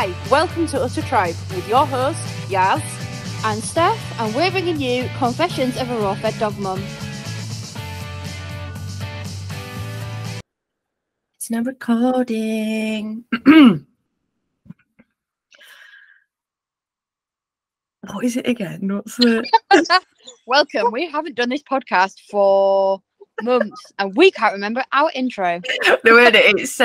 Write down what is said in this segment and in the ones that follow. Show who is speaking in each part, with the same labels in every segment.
Speaker 1: Hi, welcome to Utter Tribe with your host, Yaz
Speaker 2: and Steph, and we're bringing you Confessions of a Raw-Fed Dog Mum.
Speaker 3: It's now recording. What is it again? What's the...
Speaker 2: Welcome. We haven't done this podcast for months, and we can't remember our intro.
Speaker 3: No, wait, it's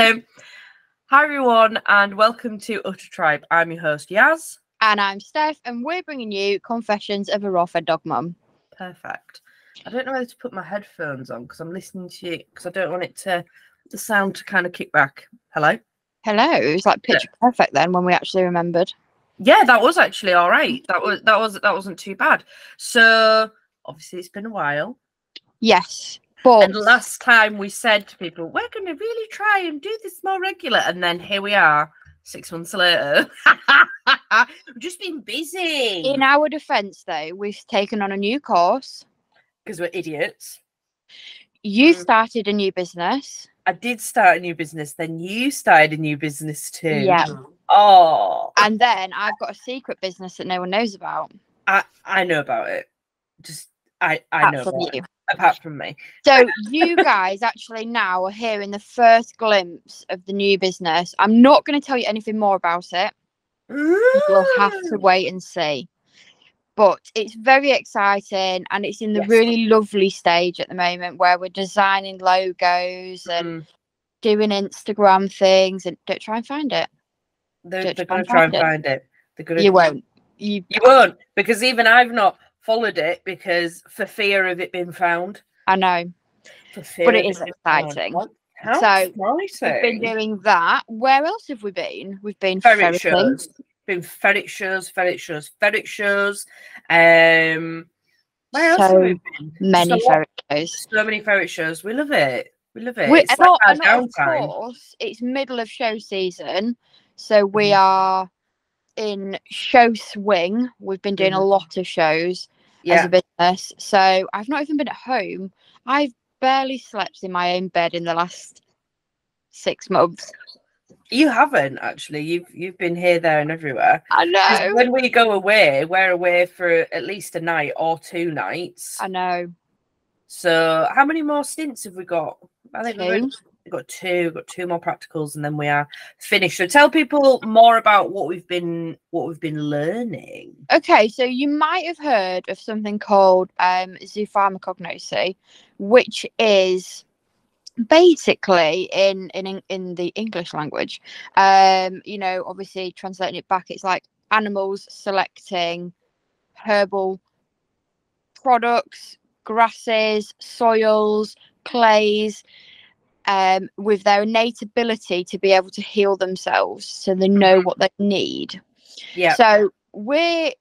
Speaker 3: hi everyone, and welcome to Utter Tribe. I'm your host, Yaz.
Speaker 2: And I'm Steph, and we're bringing you Confessions of a Raw-Fed Dog Mum.
Speaker 3: Perfect. I don't know whether to put my headphones on because I'm listening to you because I don't want it to the sound to kind of kick back. Hello?
Speaker 2: Hello. It was like picture perfect then when we actually remembered.
Speaker 3: Yeah, that was actually all right. That wasn't too bad. So obviously it's been a while.
Speaker 2: Yes. But
Speaker 3: and last time we said to people, we're going to really try and do this more regular. And then here we are 6 months later. We've just been busy.
Speaker 2: In our defence, though, we've taken on a new course.
Speaker 3: Because we're idiots.
Speaker 2: You started a new business.
Speaker 3: I did start a new business. Then you started a new business too.
Speaker 2: Yeah.
Speaker 3: Oh.
Speaker 2: And then I've got a secret business that no one knows about.
Speaker 3: I know about it. Just I know about it. Apart from me.
Speaker 2: So you guys actually now are hearing the first glimpse of the new business. I'm not going to tell you anything more about it. You'll have to wait and see. But it's very exciting, and it's in the really lovely stage at the moment where we're designing logos and doing Instagram things. And don't try and find it.
Speaker 3: They're going to try and find it.
Speaker 2: You won't.
Speaker 3: You won't, because even I've not followed it because for fear of it being found.
Speaker 2: I know. But it is exciting.
Speaker 3: How
Speaker 2: exciting.
Speaker 3: We've
Speaker 2: been doing that. Where else have we been? We've been
Speaker 3: ferret shows. Been ferret shows. Where else have we been?
Speaker 2: Many ferret shows.
Speaker 3: So many ferret shows. We love it. It's
Speaker 2: like our
Speaker 3: downtime.
Speaker 2: Of course, it's middle of show season, so we are in show swing. We've been doing a lot of shows as a business. So I've not even been at home. I've barely slept in my own bed in the last 6 months.
Speaker 3: You haven't actually. You've been here, there, and everywhere.
Speaker 2: I know.
Speaker 3: When we go away, we're away for at least a night or 2 nights.
Speaker 2: I know.
Speaker 3: So how many more stints have we got? I think
Speaker 2: 2.
Speaker 3: We've got 2. We've got 2 more practicals, and then we are finished. So tell people more about what we've been learning.
Speaker 2: Okay, so you might have heard of something called zoopharmacognosy, which is basically in the English language, obviously translating it back, it's like animals selecting herbal products, grasses, soils, clays, with their innate ability to be able to heal themselves, so they know what they need.
Speaker 3: Yeah.
Speaker 2: So we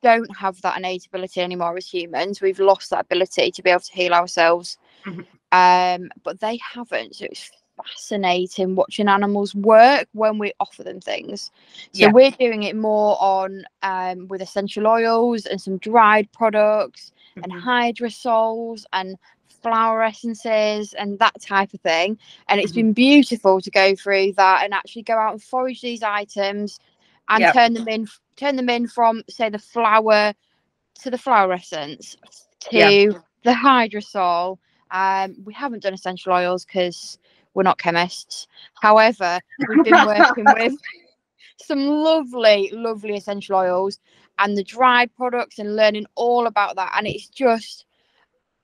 Speaker 2: don't have that innate ability anymore as humans. We've lost that ability to be able to heal ourselves. But they haven't. So it's fascinating watching animals work when we offer them things. So we're doing it more on with essential oils and some dried products and hydrosols and flower essences and that type of thing. And it's been beautiful to go through that and actually go out and forage these items and turn them in from, say, the flower to the flower essence to the hydrosol. We haven't done essential oils because we're not chemists. However, we've been working with some lovely essential oils and the dried products and learning all about that. And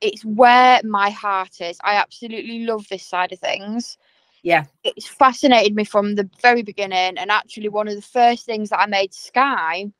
Speaker 2: it's where my heart is. I absolutely love this side of things.
Speaker 3: Yeah.
Speaker 2: It's fascinated me from the very beginning. And actually one of the first things that I made Sky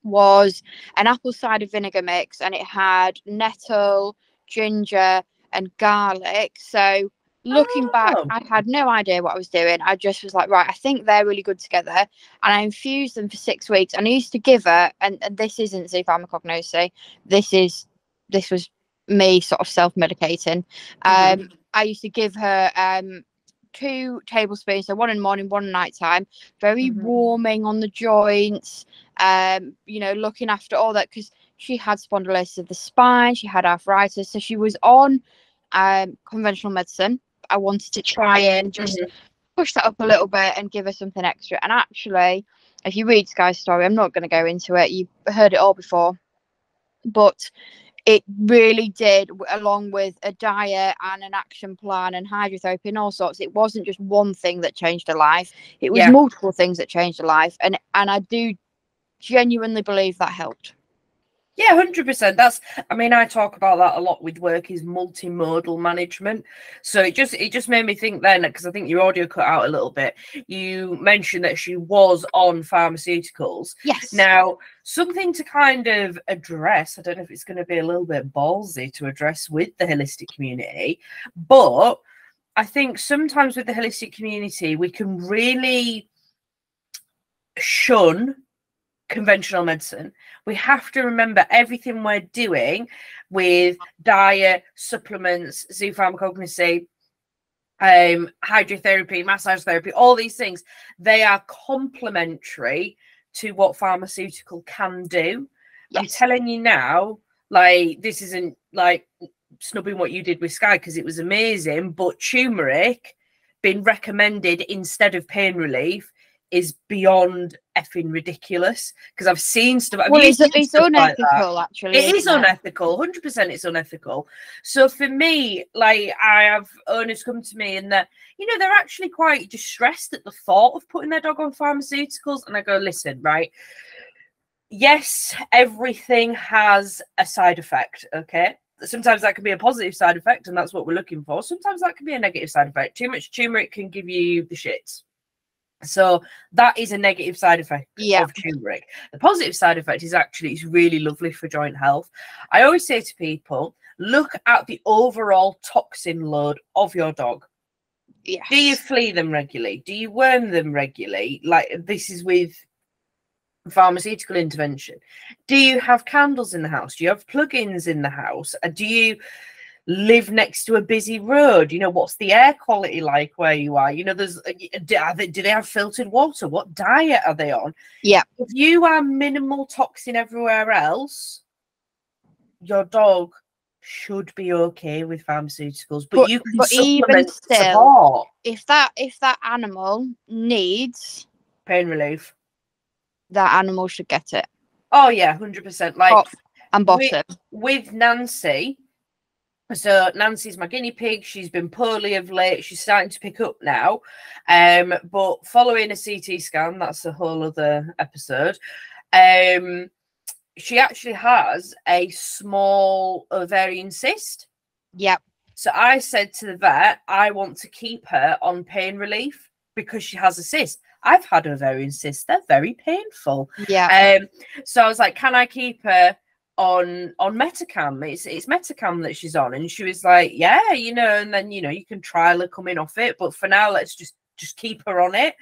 Speaker 2: was an apple cider vinegar mix, and it had nettle, ginger and garlic. So looking back, I had no idea what I was doing. I just was like, right, I think they're really good together. And I infused them for 6 weeks. And I used to give her, and this isn't zoopharmacognosy, this was me sort of self-medicating. I used to give her 2 tablespoons, so 1 in the morning, 1 at night time, very warming on the joints, looking after all that, because she had spondylosis of the spine, she had arthritis, so she was on conventional medicine. I wanted to try and just push that up a little bit and give her something extra. And actually, if you read Sky's story, I'm not going to go into it. You've heard it all before. But it really did, along with a diet and an action plan and hydrotherapy and all sorts. It wasn't just one thing that changed her life. It was multiple things that changed her life. And I do genuinely believe that helped.
Speaker 3: Yeah, 100%. That's, I mean, I talk about that a lot with work, is multimodal management. So it just made me think then, because I think your audio cut out a little bit. You mentioned that she was on pharmaceuticals.
Speaker 2: Yes.
Speaker 3: Now, something to kind of address, I don't know if it's going to be a little bit ballsy to address with the holistic community, but I think sometimes with the holistic community, we can really shun conventional medicine. We have to remember everything we're doing with diet, supplements, zoopharmacognosy, hydrotherapy, massage therapy, all these things, they are complementary to what pharmaceutical can do. Yes. I'm telling you now, like, this isn't like snubbing what you did with Sky because it was amazing, but turmeric being recommended instead of pain relief is beyond effing ridiculous, because I've seen stuff.
Speaker 2: It's unethical, actually.
Speaker 3: It is unethical. 100% it's unethical. So for me, like, I have owners come to me and they're actually quite distressed at the thought of putting their dog on pharmaceuticals. And I go, listen, right? Yes, everything has a side effect, okay? Sometimes that can be a positive side effect, and that's what we're looking for. Sometimes that can be a negative side effect. Too much turmeric can give you the shits. So that is a negative side effect of turmeric. The positive side effect is actually it's really lovely for joint health. I always say to people, look at the overall toxin load of your dog.
Speaker 2: Yes.
Speaker 3: Do you flea them regularly? Do you worm them regularly? Like, this is with pharmaceutical intervention. Do you have candles in the house? Do you have plugins in the house? Do you live next to a busy road? You know, what's the air quality like where you are? You know, do they have filtered water? What diet are they on?
Speaker 2: Yeah.
Speaker 3: If you are minimal toxin everywhere else, your dog should be okay with pharmaceuticals, but you can supplement support.
Speaker 2: If that animal needs
Speaker 3: pain relief,
Speaker 2: that animal should get it.
Speaker 3: Oh yeah, 100%. Like,
Speaker 2: top and bottom.
Speaker 3: With Nancy. So Nancy's my guinea pig. She's been poorly of late. She's starting to pick up now. But following a CT scan, that's a whole other episode. She actually has a small ovarian cyst.
Speaker 2: Yep.
Speaker 3: So I said to the vet, I want to keep her on pain relief because she has a cyst. I've had ovarian cysts. They're very painful.
Speaker 2: Yeah.
Speaker 3: So I was like, can I keep her on Metacam? It's Metacam that she's on, and she was like, yeah, you know, and then, you know, you can trial her coming off it, but for now let's just keep her on it.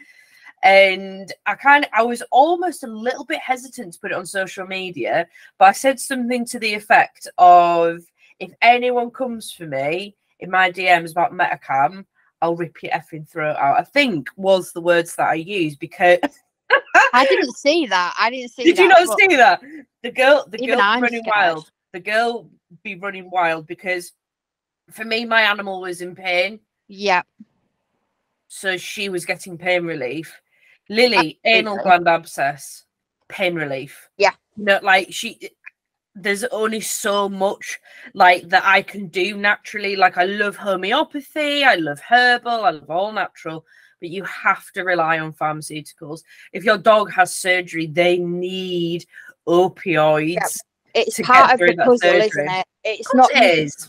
Speaker 3: And I was almost a little bit hesitant to put it on social media, but I said something to the effect of, if anyone comes for me in my DMs about Metacam, I'll rip your effing throat out, I think was the words that I used, because
Speaker 2: I didn't see that.
Speaker 3: Did you not see that? The girl running
Speaker 2: scared.
Speaker 3: wild. The girl be running wild, because for me, my animal was in pain.
Speaker 2: Yeah.
Speaker 3: So she was getting pain relief. Lily, anal gland abscess, pain relief.
Speaker 2: Yeah.
Speaker 3: You know, like, there's only so much like that I can do naturally. Like, I love homeopathy, I love herbal, I love all natural, but you have to rely on pharmaceuticals. If your dog has surgery, they need opioids.
Speaker 2: Yeah. It's part of the puzzle, isn't it? It's not.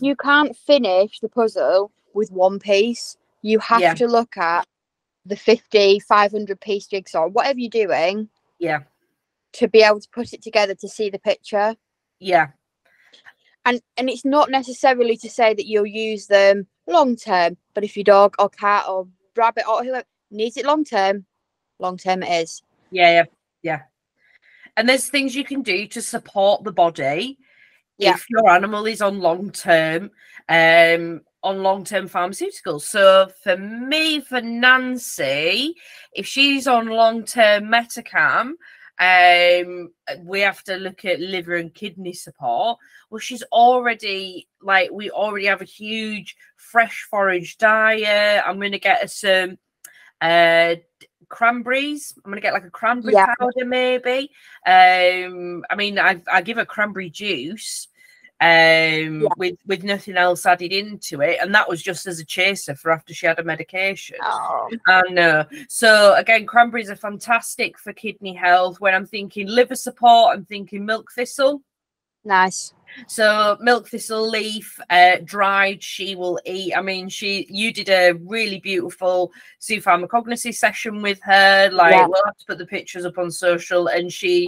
Speaker 2: You can't finish the puzzle with one piece. You have to look at the 50, 500 piece jigsaw, whatever you're doing.
Speaker 3: Yeah.
Speaker 2: To be able to put it together to see the picture.
Speaker 3: Yeah.
Speaker 2: And it's not necessarily to say that you'll use them long term, but if your dog or cat or rabbit or whoever needs it long term it is.
Speaker 3: Yeah. And there's things you can do to support the body if your animal is on long-term pharmaceuticals. So for me, for Nancy, if she's on long-term Metacam, we have to look at liver and kidney support. Well, she's already, like, we already have a huge fresh forage diet. I'm going to get her some cranberries. I'm gonna get like a cranberry powder, maybe. I mean, I give her cranberry juice with nothing else added into it, and that was just as a chaser for after she had a medication. And so again, cranberries are fantastic for kidney health. When I'm thinking liver support, I'm thinking milk thistle.
Speaker 2: Nice.
Speaker 3: So milk thistle leaf, dried, she will eat. I mean, you did a really beautiful zoo pharmacognosy session with her. Like, we'll have to put the pictures up on social, and she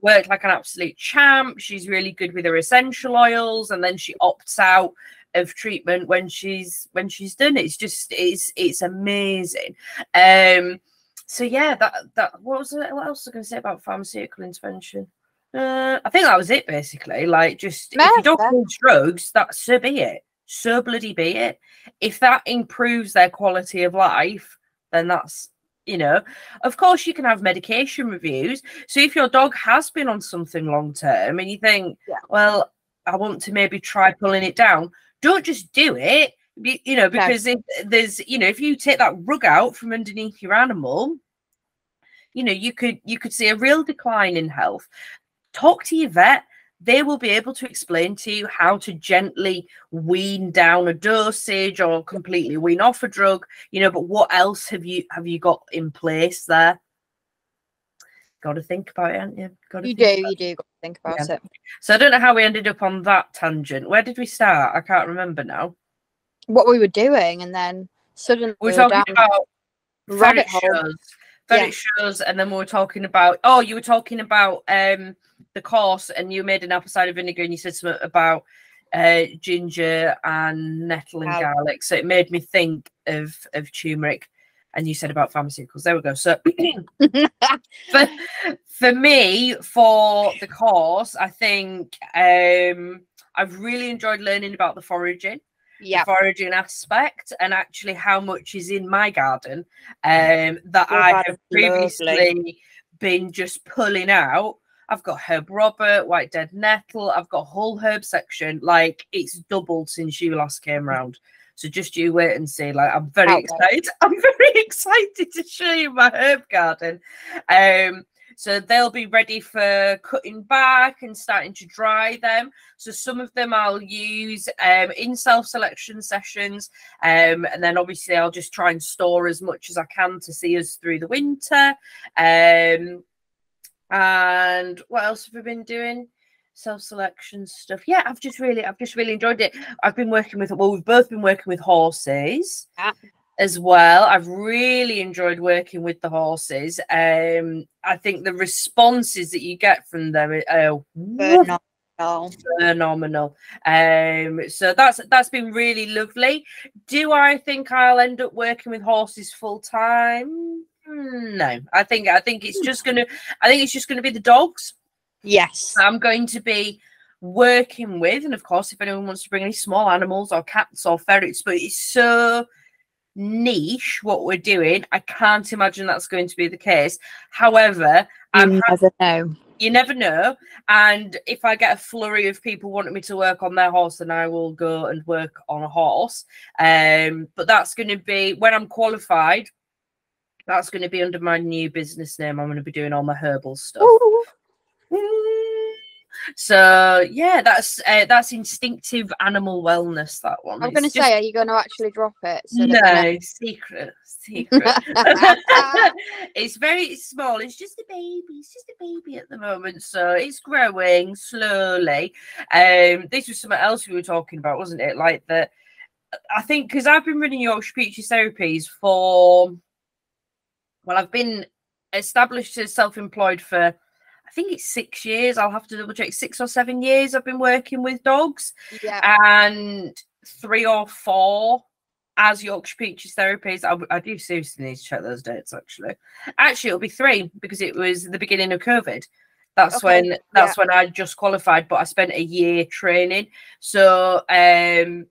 Speaker 3: worked like an absolute champ. She's really good with her essential oils, and then she opts out of treatment when she's done. It's just it's amazing. So yeah, that what else was I going to say about pharmaceutical intervention? I think that was it basically. Like, just if you don't need drugs, so be it. So bloody be it. If that improves their quality of life, then that's, you know, of course you can have medication reviews. So if your dog has been on something long term and you think, well, I want to maybe try pulling it down, don't just do it, you know, because if there's, you know, if you take that rug out from underneath your animal, you know, you could see a real decline in health. Talk to your vet. They will be able to explain to you how to gently wean down a dosage or completely wean off a drug, you know, but what else have you got in place there? Got to think about it, haven't you?
Speaker 2: You do got to think about it.
Speaker 3: So I don't know how we ended up on that tangent. Where did we start? I can't remember now.
Speaker 2: What we were doing, and then suddenly
Speaker 3: we're talking about ferret shows, and then we were talking about, you were talking about the course, and you made an apple cider vinegar, and you said something about ginger and nettle and garlic, so it made me think of turmeric, and you said about pharmaceuticals. There we go. So for me, for the course, I think I've really enjoyed learning about the foraging. The foraging aspect, and actually how much is in my garden that I have previously been just pulling out. I've got herb Robert, white dead nettle. I've got a whole herb section. Like, it's doubled since you last came round. So just you wait and see. Like, I'm very excited. I'm very excited to show you my herb garden. So they'll be ready for cutting back and starting to dry them. So some of them I'll use in self-selection sessions. And then obviously I'll just try and store as much as I can to see us through the winter. And what else have we been doing? Self-selection stuff. Yeah, I've just really enjoyed it. I've been working with, we've both been working with horses. As well. I've really enjoyed working with the horses. I think the responses that you get from them are phenomenal. So that's been really lovely. Do I think I'll end up working with horses full time? No. I think it's just gonna be the dogs.
Speaker 2: Yes.
Speaker 3: I'm going to be working with, and of course, if anyone wants to bring any small animals or cats or ferrets, but it's so niche what we're doing, I can't imagine that's going to be the case. However, you never know, and if I get a flurry of people wanting me to work on their horse, then I will go and work on a horse. But that's going to be when I'm qualified. That's going to be under my new business name. I'm going to be doing all my herbal stuff. So yeah, that's instinctive animal wellness, that one.
Speaker 2: I'm going to say, are you going to actually drop it?
Speaker 3: No, secret. It's very small. It's just a baby at the moment, so it's growing slowly. This was something else we were talking about, wasn't it? Like I think because I've been running Yorkshire Peaches Therapies I've been established as self-employed for, I think it's 6 years. I'll have to double check. 6 or 7 years I've been working with dogs. And 3 or 4 as Yorkshire Peaches Therapies. I do seriously need to check those dates, actually. Actually, it'll be 3 because it was the beginning of COVID. That's when I just qualified, but I spent a year training. So 3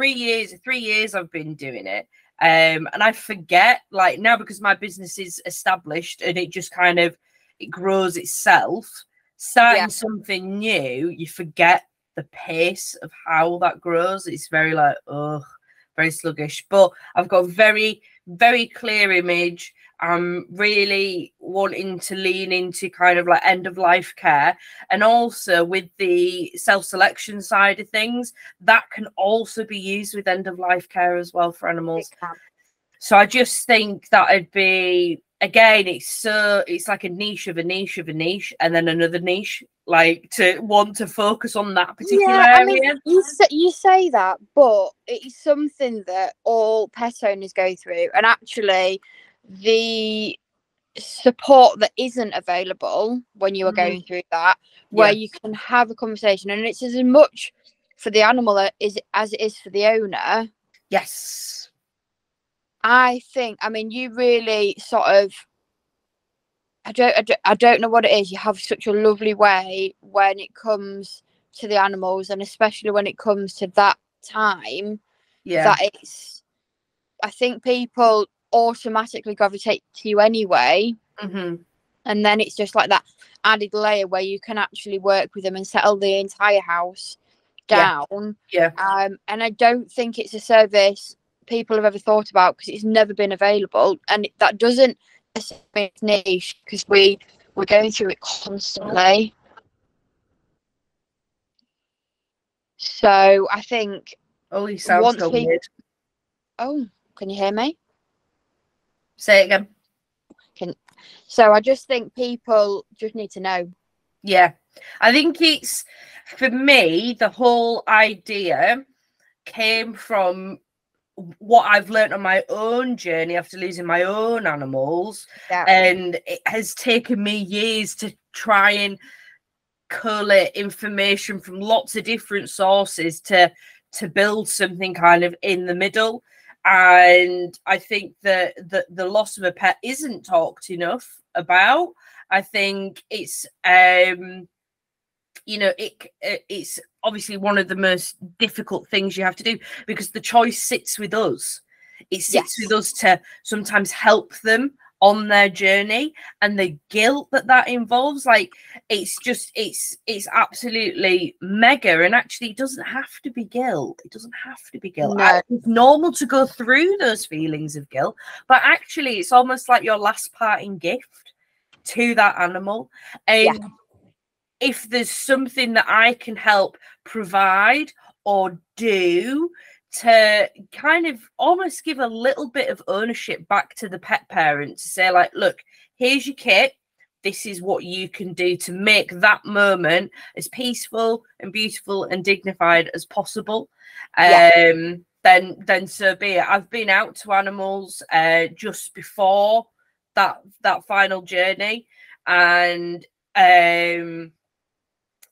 Speaker 3: years I've been doing it. And I forget, like, now because my business is established and it just kind of it grows itself, starting something new, you forget the pace of how that grows. It's very very sluggish, but I've got very, very clear image. I'm really wanting to lean into kind of like end of life care, and also with the self-selection side of things, that can also be used with end of life care as well for animals. So I just think that it'd be, again, it's like a niche of a niche of a niche, and then another niche, like to want to focus on that particular area.
Speaker 2: I mean, you say that, but it's something that all pet owners go through, and actually the support that isn't available when you are going through that, where you can have a conversation, and it's as much for the animal as it is for the owner.
Speaker 3: Yes,
Speaker 2: I think, I mean, you really sort of, I don't know what it is. You have such a lovely way when it comes to the animals, and especially when it comes to that time, that it's, I think people automatically gravitate to you anyway, and then it's just like that added layer where you can actually work with them and settle the entire house down. And I don't think it's a service people have ever thought about, because it's never been available, and that doesn't make it niche, because we're going through it constantly. So I think
Speaker 3: you sound so weird.
Speaker 2: Oh, can you hear me?
Speaker 3: Say it again.
Speaker 2: So I just think people just need to know.
Speaker 3: Yeah, I think it's, for me, the whole idea came from what I've learned on my own journey after losing my own animals. And it has taken me years to try and collate information from lots of different sources to build something kind of in the middle. And I think that the loss of a pet isn't talked enough about. I think it's it's obviously one of the most difficult things you have to do, because the choice sits with us. It sits with us to sometimes help them on their journey, and the guilt that involves, like, it's absolutely mega. And actually, it doesn't have to be guilt. It doesn't have to be guilt.
Speaker 2: No.
Speaker 3: It's normal to go through those feelings of guilt, but actually it's almost like your last parting gift to that animal. And if there's something that I can help provide or do to kind of almost give a little bit of ownership back to the pet parent, to say, like, look, here's your kit, this is what you can do to make that moment as peaceful and beautiful and dignified as possible, then so be it. I've been out to animals just before that final journey, and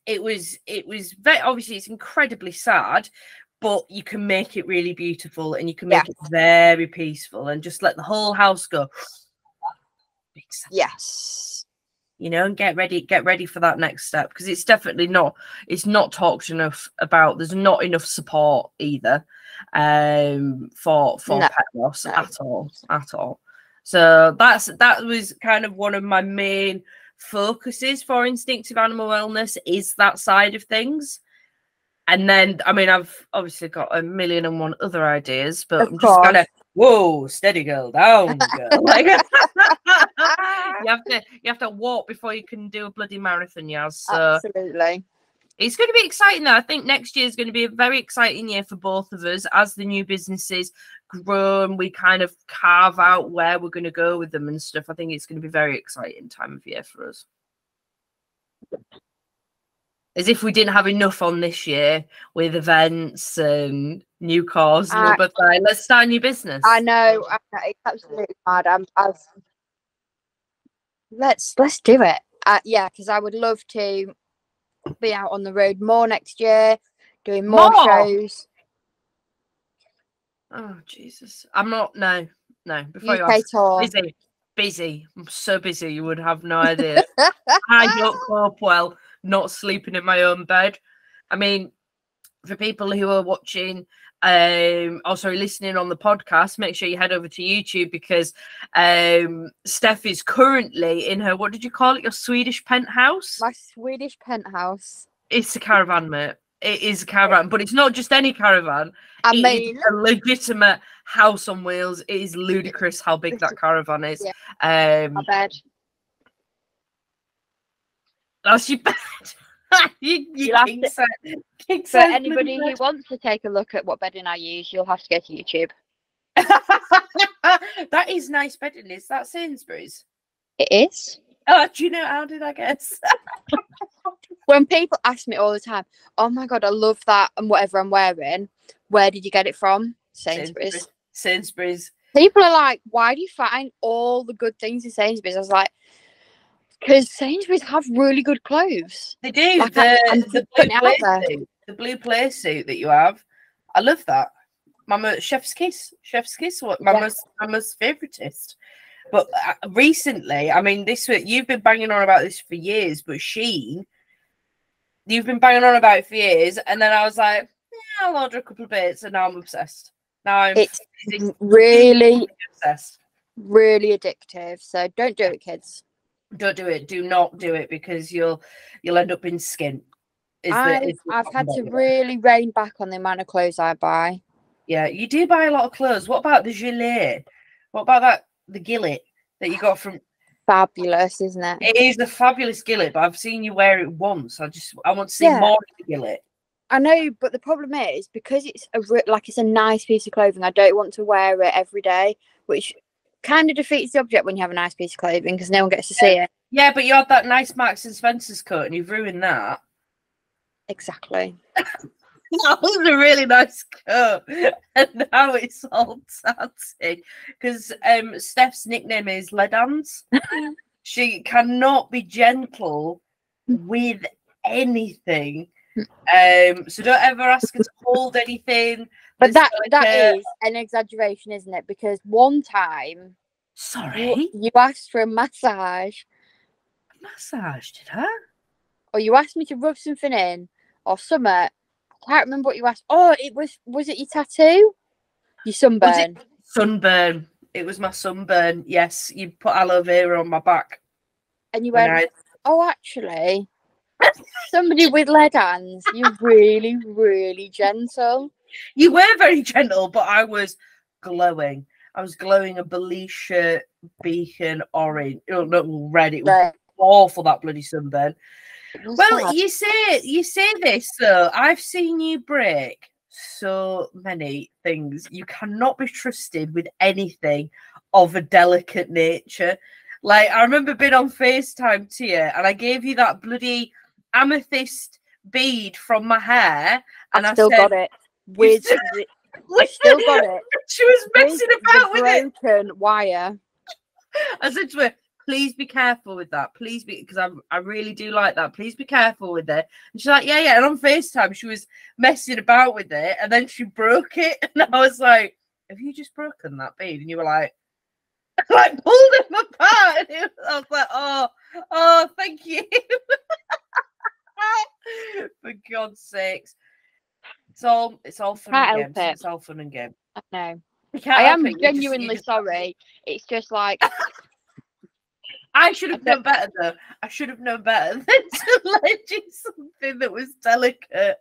Speaker 3: it was very, obviously it's incredibly sad, but you can make it really beautiful, and you can make it very peaceful, and just let the whole house go.
Speaker 2: Yes.
Speaker 3: You know, and get ready for that next step, because it's definitely not talked enough about. There's not enough support either for pet loss at all. So that was kind of one of my main focuses for instinctive animal wellness, is that side of things. And then, I mean, I've obviously got a million and one other ideas, but I'm just kind of, whoa, steady girl, down girl. Like, you have to walk before you can do a bloody marathon, Yaz. So
Speaker 2: absolutely.
Speaker 3: It's going to be exciting, though. I think next year is going to be a very exciting year for both of us as the new businesses grow and we kind of carve out where we're going to go with them and stuff. I think it's going to be a very exciting time of year for us. As if we didn't have enough on this year with events and new cars. But let's start a new business.
Speaker 2: I know. It's absolutely mad. Let's do it. Because I would love to be out on the road more next year, doing more shows.
Speaker 3: Oh Jesus! I'm not. No. Before
Speaker 2: UK tour.
Speaker 3: Busy. I'm so busy. You would have no idea. I don't cope well not sleeping in my own bed. I mean, for people who are watching, listening on the podcast, make sure you head over to YouTube, because Steph is currently in her, what did you call it, your Swedish penthouse?
Speaker 2: My Swedish penthouse.
Speaker 3: It's a caravan, mate. It is a caravan, but it's not just any caravan.
Speaker 2: I
Speaker 3: It
Speaker 2: mean,
Speaker 3: is a legitimate house on wheels. It is ludicrous how big that caravan is.
Speaker 2: yeah, my bed.
Speaker 3: That's your bed. you king size. King
Speaker 2: For
Speaker 3: size
Speaker 2: anybody
Speaker 3: bed.
Speaker 2: who wants to take a look at what bedding I use, you'll have to go to YouTube.
Speaker 3: That is nice bedding. Is that Sainsbury's?
Speaker 2: It is.
Speaker 3: Oh, do you know how did I guess?
Speaker 2: When people ask me all the time, oh my God, I love that and whatever I'm wearing, where did you get it from? Sainsbury's.
Speaker 3: Sainsbury's.
Speaker 2: People are like, why do you find all the good things in Sainsbury's? I was like, because Sainsbury's have really good clothes.
Speaker 3: They do.
Speaker 2: Like,
Speaker 3: The blue play suit that you have. I love that. Mama, chef's kiss. What my most favoritist. But recently, I mean, you've been banging on about this for years, but Shein, you've been banging on about it for years, and then I was like, yeah, I'll order a couple of bits, and now I'm obsessed. Now
Speaker 2: it's really
Speaker 3: obsessed,
Speaker 2: really addictive. So don't do it, kids.
Speaker 3: Don't do it. Do not do it, because you'll end up in skin.
Speaker 2: I've had to really rein back on the amount of clothes I buy.
Speaker 3: Yeah, you do buy a lot of clothes. What about the gilet? What about the gillet that you got from?
Speaker 2: Fabulous, isn't it?
Speaker 3: It is a fabulous gillet, but I've seen you wear it once. I want to see more of the gillet.
Speaker 2: I know, but the problem is because it's it's a nice piece of clothing. I don't want to wear it every day, which kind of defeats the object when you have a nice piece of clothing because no one gets to see it.
Speaker 3: Yeah, but you had that nice Marks and Spencer's coat, and you've ruined that.
Speaker 2: Exactly.
Speaker 3: That was a really nice coat, and now it's all tatty because Steph's nickname is Lead Hands. She cannot be gentle with anything. So don't ever ask her to hold anything.
Speaker 2: But that is an exaggeration, isn't it? Because one time, you asked for a massage.
Speaker 3: A massage, did I?
Speaker 2: Or you asked me to rub something in, or something. I can't remember what you asked. Oh, was it your tattoo? Your sunburn.
Speaker 3: Sunburn. It was my sunburn. Yes, you put aloe vera on my back.
Speaker 2: And you went, oh, actually, somebody with lead hands, you're really, really gentle.
Speaker 3: You were very gentle, but I was glowing. I was glowing a Belisha beacon orange. Oh, no, red. It was awful, that bloody sunburn. Well, you say this, so I've seen you break so many things. You cannot be trusted with anything of a delicate nature. Like, I remember being on FaceTime to you, and I gave you that bloody amethyst bead from my hair, and I
Speaker 2: still got it. I still got it.
Speaker 3: She was messing about with it.
Speaker 2: Broken wire.
Speaker 3: I said to her, please be careful with that. Please be, because I really do like that. Please be careful with it. And she's like, yeah. And on FaceTime, she was messing about with it, and then she broke it. And I was like, have you just broken that bead? And you were like pulled it apart. And I was like, oh, thank you. For God's sakes. It's all fun and games. It's all fun and game.
Speaker 2: I know. I am genuinely sorry. It's just like
Speaker 3: I should have known better, though. I should have known better than to lend you something that was delicate.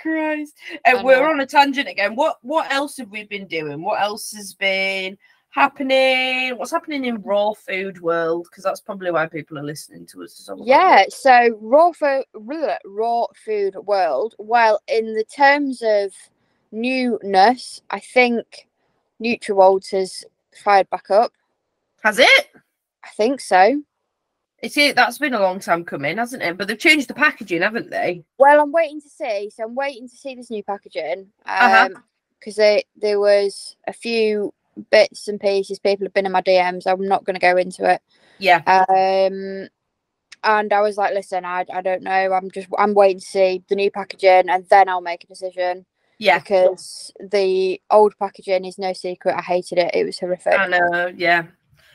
Speaker 3: Christ. And we're on a tangent again. What else have we been doing? What else has been happening? What's happening in raw food world? Because that's probably why people are listening to us.
Speaker 2: Yeah, so raw food world. Well, in the terms of newness, I think NutriWorld has fired back up.
Speaker 3: Has it?
Speaker 2: I think so.
Speaker 3: That's been a long time coming, hasn't it? But they've changed the packaging, haven't they?
Speaker 2: Well, I'm waiting to see. So I'm waiting to see this new packaging. Because there was a few bits and pieces. People have been in my DMs. I'm not going to go into it.
Speaker 3: Yeah.
Speaker 2: And I was like, listen, I don't know. I'm waiting to see the new packaging, and then I'll make a decision.
Speaker 3: Yeah.
Speaker 2: Because the old packaging is no secret. I hated it. It was horrific.
Speaker 3: I know. Yeah.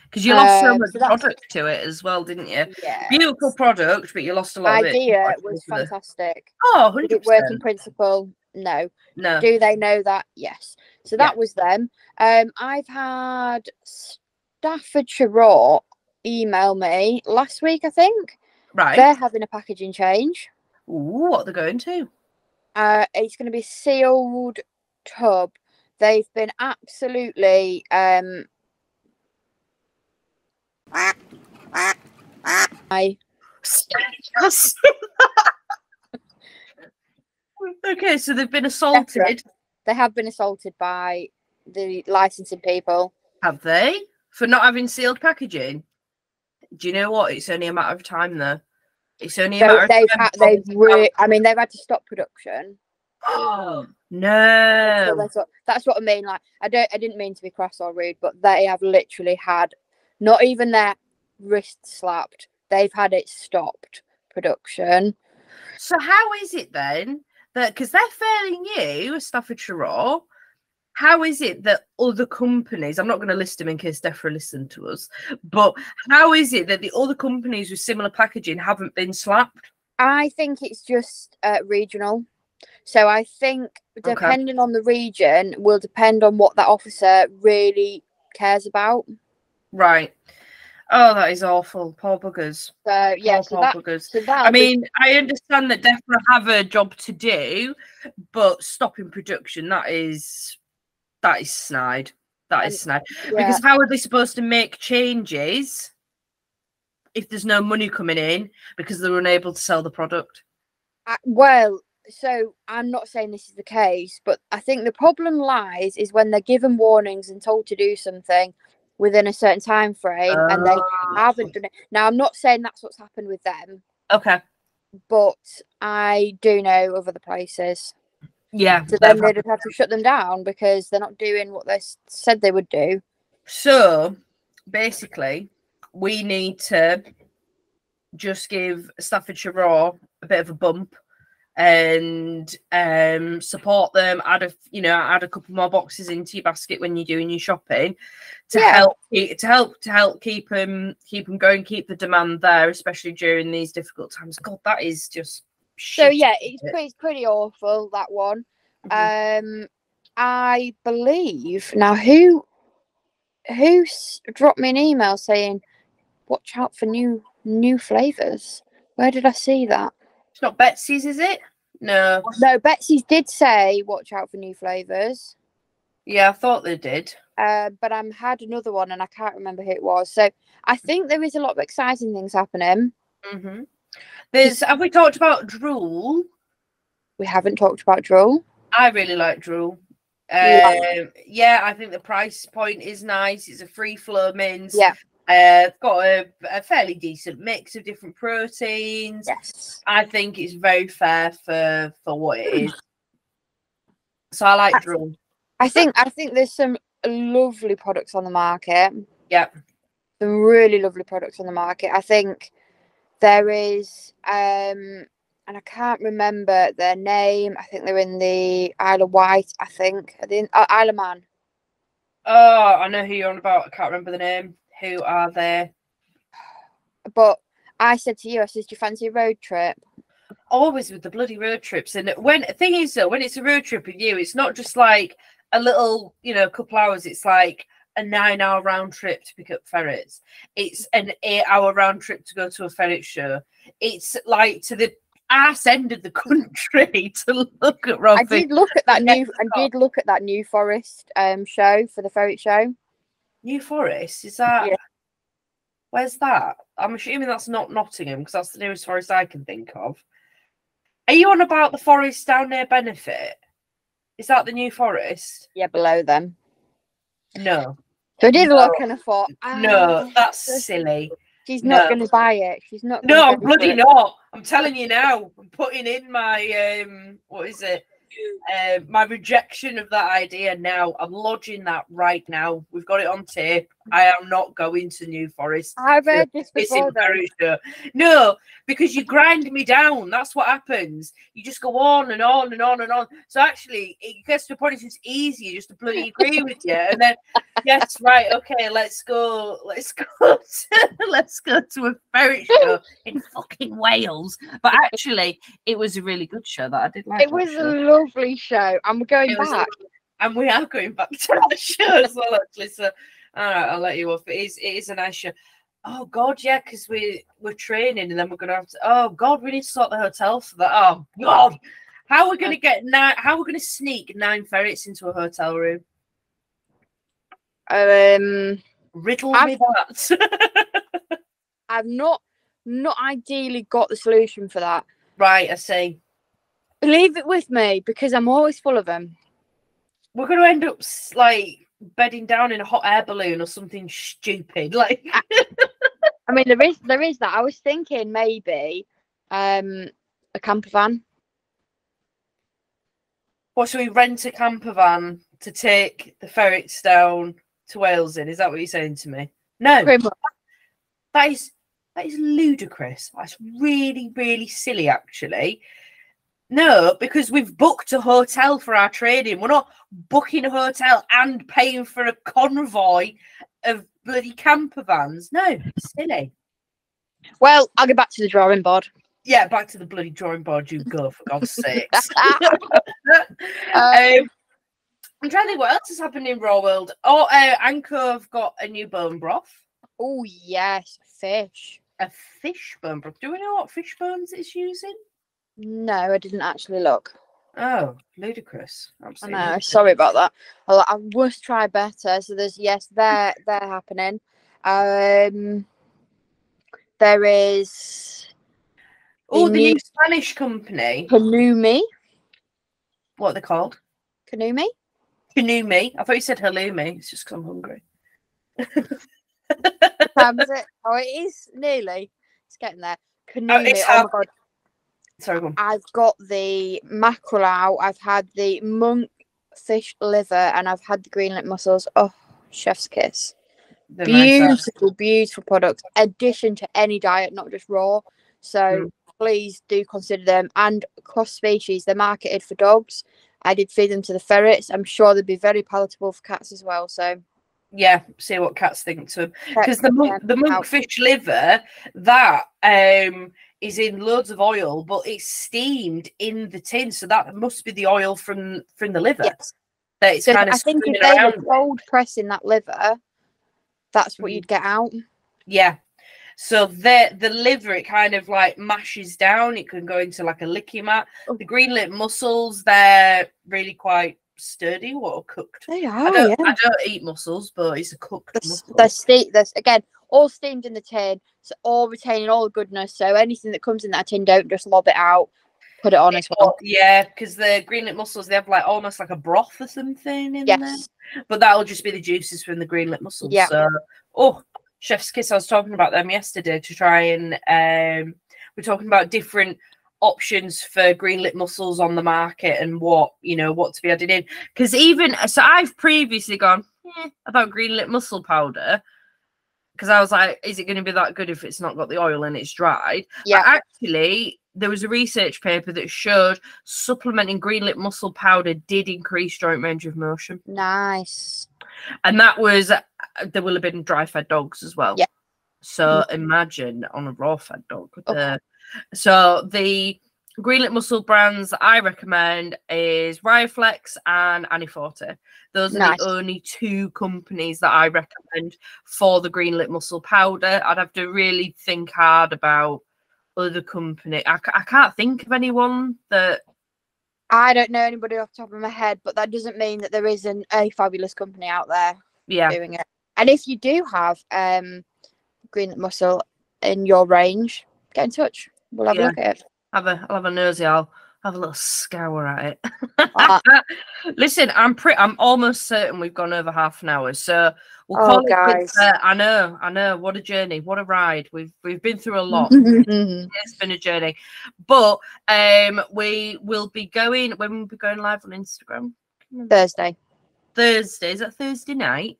Speaker 3: Because you lost so much product to it as well, didn't you?
Speaker 2: Yeah.
Speaker 3: Beautiful product, but you lost a lot of it.
Speaker 2: Idea was fantastic.
Speaker 3: Oh, 100%.
Speaker 2: Did it work in principle? No.
Speaker 3: No.
Speaker 2: Do they know that? Yes. So that was them. I've had Staffordshire Raw email me last week, I think.
Speaker 3: Right.
Speaker 2: They're having a packaging change.
Speaker 3: Ooh, what are they going to?
Speaker 2: It's going to be sealed tub. They've been absolutely
Speaker 3: Okay, so they've been assaulted.
Speaker 2: They have been assaulted by the licensing people.
Speaker 3: Have they? For not having sealed packaging? Do you know what? It's only a matter of time, though. It's only a matter of time.
Speaker 2: They've had to stop production.
Speaker 3: Oh no!
Speaker 2: So that's what I mean. Like, I didn't mean to be crass or rude, but they have literally had not even their wrist slapped. They've had it stopped production.
Speaker 3: So how is it then that, because they're fairly new, Staffordshire Raw, how is it that other companies, I'm not going to list them in case Defra listened to us, but how is it that the other companies with similar packaging haven't been slapped?
Speaker 2: I think it's just regional. So I think depending on the region will depend on what that officer really cares about.
Speaker 3: Right. Oh, that is awful. Poor buggers.
Speaker 2: So yeah,
Speaker 3: poor buggers. I mean, I understand that Defra have a job to do, but stopping production, that is snide. That is snide. Yeah. Because how are they supposed to make changes if there's no money coming in because they're unable to sell the product?
Speaker 2: Well, so I'm not saying this is the case, but I think the problem lies is when they're given warnings and told to do something within a certain time frame and they haven't done it. Now, I'm not saying that's what's happened with them.
Speaker 3: Okay.
Speaker 2: But I do know of other places.
Speaker 3: Yeah.
Speaker 2: So then they'd have to shut them down because they're not doing what they said they would do. So
Speaker 3: basically, we need to just give Staffordshire Raw a bit of a bump and support them. Add a couple more boxes into your basket when you're doing your shopping to help keep them going, keep the demand there, especially during these difficult times. God, that is just
Speaker 2: so yeah, it's pretty awful, that one. Mm-hmm. I believe now who dropped me an email saying watch out for new flavors. Where did I see that?
Speaker 3: It's not Betsy's, is it? No,
Speaker 2: Betsy's did say watch out for new flavors.
Speaker 3: Yeah, I thought they did.
Speaker 2: But I had another one and I can't remember who it was. So I think there is a lot of exciting things happening.
Speaker 3: Mm-hmm. Have we talked about drool?
Speaker 2: We haven't talked about drool.
Speaker 3: I really like drool. Yeah, I think the price point is nice. It's a free flow mince.
Speaker 2: Yeah.
Speaker 3: Got a fairly decent mix of different proteins.
Speaker 2: Yes.
Speaker 3: I think it's very fair for what it is. So I like drool.
Speaker 2: I think there's some lovely products on the market.
Speaker 3: Yeah.
Speaker 2: Some really lovely products on the market. I think there is and I can't remember their name. I think they're in the Isle of Wight, I think. Isle of Man.
Speaker 3: Oh, I know who you're on about. I can't remember the name. Who are they?
Speaker 2: But I said to you, do you fancy a road trip?
Speaker 3: Always with the bloody road trips. And when it's a road trip with you, it's not just like a little, couple hours. It's like a 9-hour round trip to pick up ferrets. It's an 8-hour round trip to go to a ferret show. It's like to the arse end of the country to look at Robbie.
Speaker 2: I did look at that New Forest show for the ferret show.
Speaker 3: New Forest, is that?
Speaker 2: Yeah.
Speaker 3: Where's that? I'm assuming that's not Nottingham because that's the nearest forest I can think of. Are you on about the forest down near Benefit? Is that the New Forest?
Speaker 2: Yeah, below them.
Speaker 3: No.
Speaker 2: So I did look and I thought,
Speaker 3: no, that's silly.
Speaker 2: She's not going to buy it. She's not.
Speaker 3: No, I'm bloody not. I'm telling you now. I'm putting in my what is it? My rejection of that idea now. I'm lodging that right now. We've got it on tape. I am not going to New Forest.
Speaker 2: I've heard this before, though.
Speaker 3: No, because you grind me down. That's what happens. You just go on and on and on and on. So actually, it gets to a point it's easier just to bloody agree with you. And then, yes, right, okay, let's go to a ferret show in fucking Wales. But actually, it was a really good show that I did like.
Speaker 2: It was a lovely show, and we're going back.
Speaker 3: And we are going back to that show as well, actually. So, all right, I'll let you off. It is a nice show. Oh God, yeah, because we're training and then we're gonna have to. Oh God, we need to sort the hotel for that. Oh God, how are we gonna get How are we gonna sneak 9 ferrets into a hotel room? Riddle me that.
Speaker 2: I've not ideally got the solution for that.
Speaker 3: Right, I see.
Speaker 2: Leave it with me because I'm always full of them.
Speaker 3: We're gonna end up like bedding down in a hot air balloon or something stupid. Like,
Speaker 2: I mean, there is that. I was thinking maybe a camper van.
Speaker 3: What, should we rent a camper van to take the ferrets down to Wales in? Is that what you're saying to me? No, that is ludicrous. That's really, really silly, actually. No, because we've booked a hotel for our training. We're not booking a hotel and paying for a convoy of bloody camper vans. No, silly.
Speaker 2: Well, I'll get back to the drawing board.
Speaker 3: Yeah, back to the bloody drawing board you go, for God's sakes. I'm trying to think what else has happened in Raw World. Oh, Anchor have got a new bone broth.
Speaker 2: Oh, yes, fish.
Speaker 3: A fish bone broth. Do we know what fish bones it's using?
Speaker 2: No, I didn't actually look.
Speaker 3: Oh, ludicrous. Absolutely.
Speaker 2: I know, sorry about that. I must try better. So there's, yes, they're happening. There is
Speaker 3: the new Spanish company.
Speaker 2: Kanumi.
Speaker 3: What are they called?
Speaker 2: Kanumi?
Speaker 3: Kanumi. I thought you said halloumi. It's just because I'm hungry.
Speaker 2: What time is it? Oh, it is nearly. It's getting there. Kanumi. Oh my God.
Speaker 3: Sorry, go on.
Speaker 2: I've got the mackerel out. I've had the monk fish liver, and I've had the greenlet mussels. Oh, chef's kiss.
Speaker 3: They're
Speaker 2: Beautiful, beautiful products. Addition to any diet, not just raw. So please do consider them. And cross species, they're marketed for dogs. I did feed them to the ferrets. I'm sure they'd be very palatable for cats as well. So
Speaker 3: yeah, see what cats think to them. Because the monkfish liver, that is in loads of oil, but it's steamed in the tin, so that must be the oil from the liver.
Speaker 2: Yes.
Speaker 3: That it's kind of
Speaker 2: I think if they were cold pressing that liver, that's what you'd get out.
Speaker 3: Yeah. So the liver, it kind of like mashes down. It can go into like a licky mat. The greenlet mussels, they're really quite sturdy. What are cooked?
Speaker 2: They are.
Speaker 3: I don't eat mussels, but it's a cooked mussel.
Speaker 2: There's again all steamed in the tin, so all retaining all the goodness. So anything that comes in that tin, don't just lob it out. Put it on as well.
Speaker 3: Yeah, because the greenlet mussels, they have like almost like a broth or something in there. But that'll just be the juices from the greenlet mussels. Yeah. So, chef's kiss. I was talking about them yesterday to try and we're talking about different options for greenlet mussels on the market and what to be added in. Because I've previously gone about greenlet mussel powder. Because I was like, is it going to be that good if it's not got the oil and it's dried? Yeah. But actually, there was a research paper that showed supplementing greenlet mussel powder did increase joint range of motion.
Speaker 2: Nice.
Speaker 3: And that was, there will have been dry-fed dogs as well. Yeah. So imagine on a raw-fed dog. So the greenlet mussel brands that I recommend is Rioflex and Aniforte. Those are the only 2 companies that I recommend for the greenlet mussel powder. I'd have to really think hard about other company. I can't think of anyone that.
Speaker 2: I don't know anybody off the top of my head, but that doesn't mean that there isn't a fabulous company out there doing it. And if you do have greenlet mussel in your range, get in touch. We'll have a look at it.
Speaker 3: I'll have a nosy. I'll have a little scour at it. Listen, I'm almost certain we've gone over half an hour, so we'll call it.
Speaker 2: Guys.
Speaker 3: I know. What a journey! What a ride! We've been through a lot. It's been a journey, but we will be going. When we'll be going live on Instagram.
Speaker 2: Thursday.
Speaker 3: Is that Thursday night?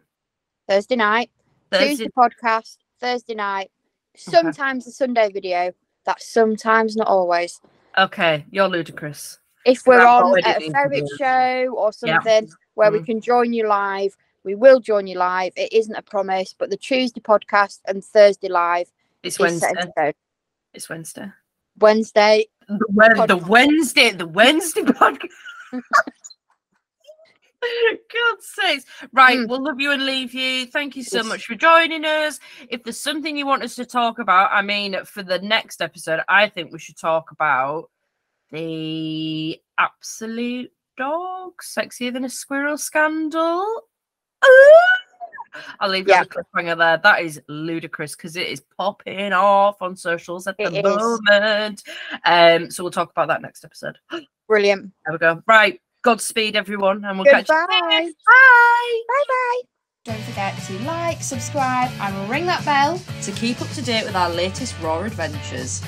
Speaker 2: Thursday night. Tuesday podcast. Thursday night. Sometimes a Sunday video. That's sometimes, not always.
Speaker 3: Okay, you're ludicrous.
Speaker 2: If we're on at a ferret show or something where we can join you live, we will join you live. It isn't a promise, but the Tuesday podcast and Thursday live
Speaker 3: is Wednesday. It's Wednesday.
Speaker 2: Wednesday.
Speaker 3: The Wednesday podcast. God's sakes. Right, we'll love you and leave you. Thank you so much for joining us. If there's something you want us to talk about, I mean, for the next episode, I think we should talk about the absolute dog sexier than a squirrel scandal. I'll leave you on the cliffhanger there. That is ludicrous because it is popping off on socials at the moment. So we'll talk about that next episode.
Speaker 2: Brilliant.
Speaker 3: There we go. Right. Godspeed, everyone, and we'll catch you next. Bye.
Speaker 2: Bye bye.
Speaker 4: Don't forget to like, subscribe, and ring that bell to keep up to date with our latest Raw adventures.